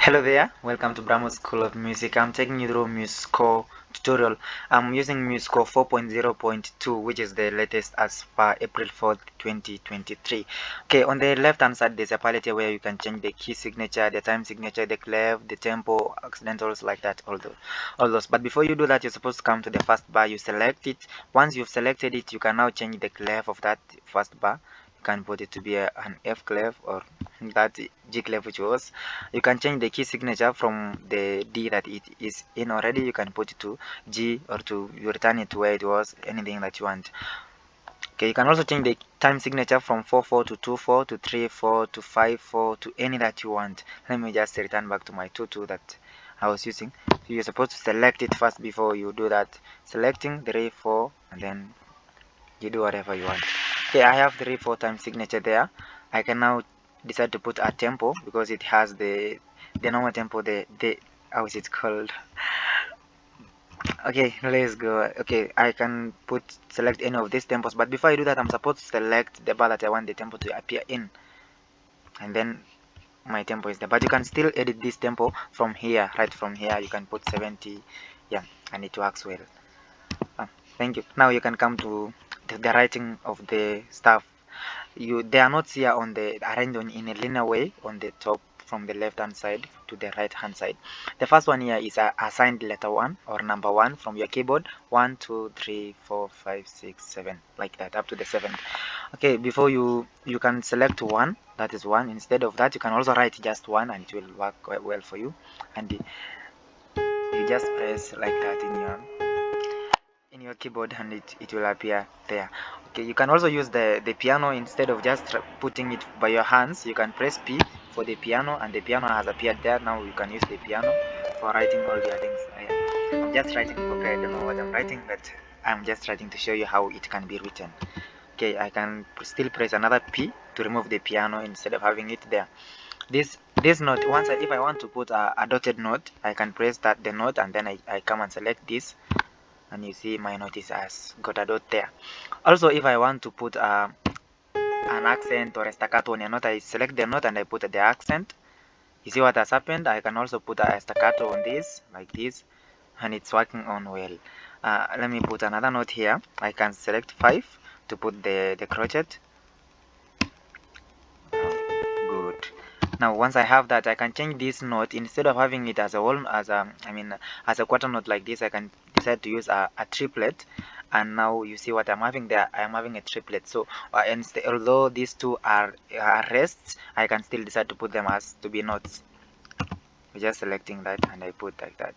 Hello there, welcome to Brahmo School of Music. I'm taking you through Musescore tutorial. I'm using Musescore 4.0.2, which is the latest as per April 4th, 2023. Okay, on the left hand side, there's a palette here where you can change the key signature, the time signature, the clef, the tempo, accidentals, like that, all those. But before you do that, you're supposed to come to the first bar, you select it. Once you've selected it, you can now change the clef of that first bar. You can put it to be an F clef or that G clef, which was. You can change the key signature from the D that it is in already. You can put it to G, or you return it to where it was, anything that you want. Okay, you can also change the time signature from 4/4 to 2/4 to 3/4 to 5/4 to any that you want. Let me just return back to my 2/2 that I was using. So you're supposed to select it first before you do that. Selecting 3/4, and then you do whatever you want. Okay, I have 3/4 time signature there. I can now decide to put a tempo because it has the normal tempo, the how is it called? Okay, let's go. Okay, I can select any of these tempos, but before I do that, I'm supposed to select the bar that I want the tempo to appear in, and then my tempo is there. But you can still edit this tempo from here. Right from here, you can put 70. Yeah, and it works well. Thank you. Now you can come to the writing of the stuff. They are notes here on the arranged in a linear way on the top from the left hand side to the right hand side. The first one here is assigned letter 1 or number 1 from your keyboard. 1 2 3 4 5 6 7, like that, up to the 7th. Okay, before you can select 1, that is 1. Instead of that, you can also write just 1 and it will work well for you. And you just press like that in your keyboard, and it will appear there. Okay, you can also use the piano. Instead of just putting it by your hands, you can press P for the piano, and the piano has appeared there. Now you can use the piano for writing all your things. I'm just writing copy. I don't know what I'm writing, but I'm just trying to show you how it can be written. Okay, I can still press another P to remove the piano instead of having it there. This note, if I want to put a dotted note, I can press the note, and then I come and select this, and you see my notice has got a dot there. Also, if I want to put an accent or a staccato on a note, I select the note and I put the accent. You see what has happened? I can also put a staccato on this, like this, and it's working on well. Let me put another note here. I can select 5 to put the crochet. Good. Now once I have that, I can change this note. Instead of having it as a quarter note like this, I can decide to use a triplet. And now you see what I'm having there. I am having a triplet. So although these two are rests, I can still decide to put them as to be notes. Just selecting that, and I put like that.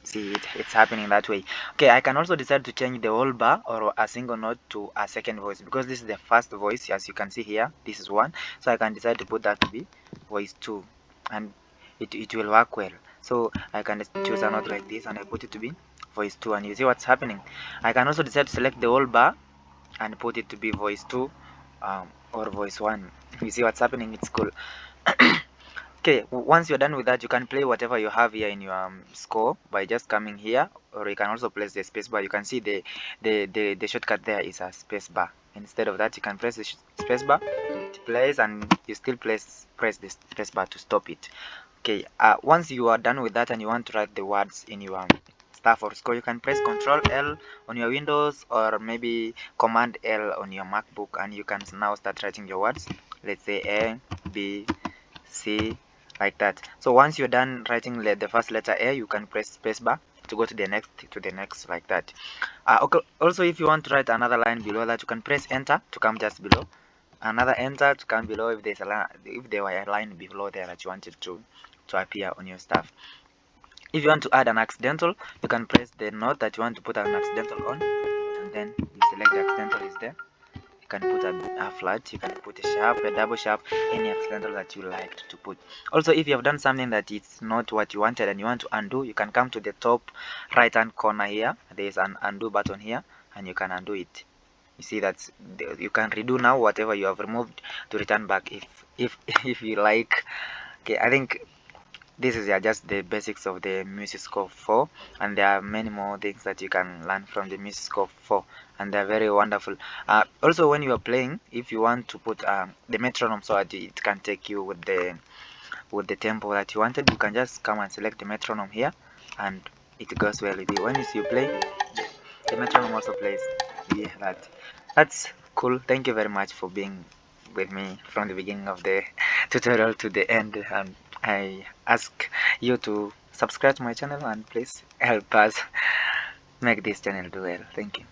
See, it's happening that way. Okay, I can also decide to change the whole bar or a single note to a second voice, because this is the first voice. As you can see here, this is 1, so I can decide to put that to be voice 2, and it will work well. So I can choose a note like this, and I put it to be voice 2, and you see what's happening. I can also decide to select the whole bar and put it to be voice 2, or voice 1. You see what's happening. It's cool. Okay, once you're done with that, you can play whatever you have here in your score by just coming here, or you can also press the space bar. You can see the shortcut there is a space bar. Instead of that, you can press the space bar, it plays, and you still press the space bar to stop it. Okay, once you are done with that and you want to write the words in your stuff or score, you can press Control L on your Windows, or maybe Command L on your MacBook, and you can now start writing your words. Let's say A, B, C, like that. So once you're done writing the first letter A, you can press spacebar to go to the next, like that. Okay, also, if you want to write another line below that, you can press enter to come just below, another enter to come below if there were a line below there that you wanted to appear on your stuff. If you want to add an accidental, you can press the note that you want to put an accidental on, and then you select the accidental is there. You can put a flat, you can put a sharp, a double sharp, any accidental that you liked to put. Also, if you have done something that it's not what you wanted and you want to undo, you can come to the top right hand corner here. There is an undo button here, and you can undo it. You see that you can redo now whatever you have removed to return back if if you like. Okay, I think this is just the basics of the Musescore 4, and there are many more things that you can learn from the Musescore 4, and they're very wonderful. Also, when you are playing, if you want to put the metronome so that it can take you with the tempo that you wanted, you can just come and select the metronome here, and it goes well with you. When you play, the metronome also plays. Yeah, that's cool. Thank you very much for being with me from the beginning of the tutorial to the end, and I ask you to subscribe to my channel and please help us make this channel do well. Thank you.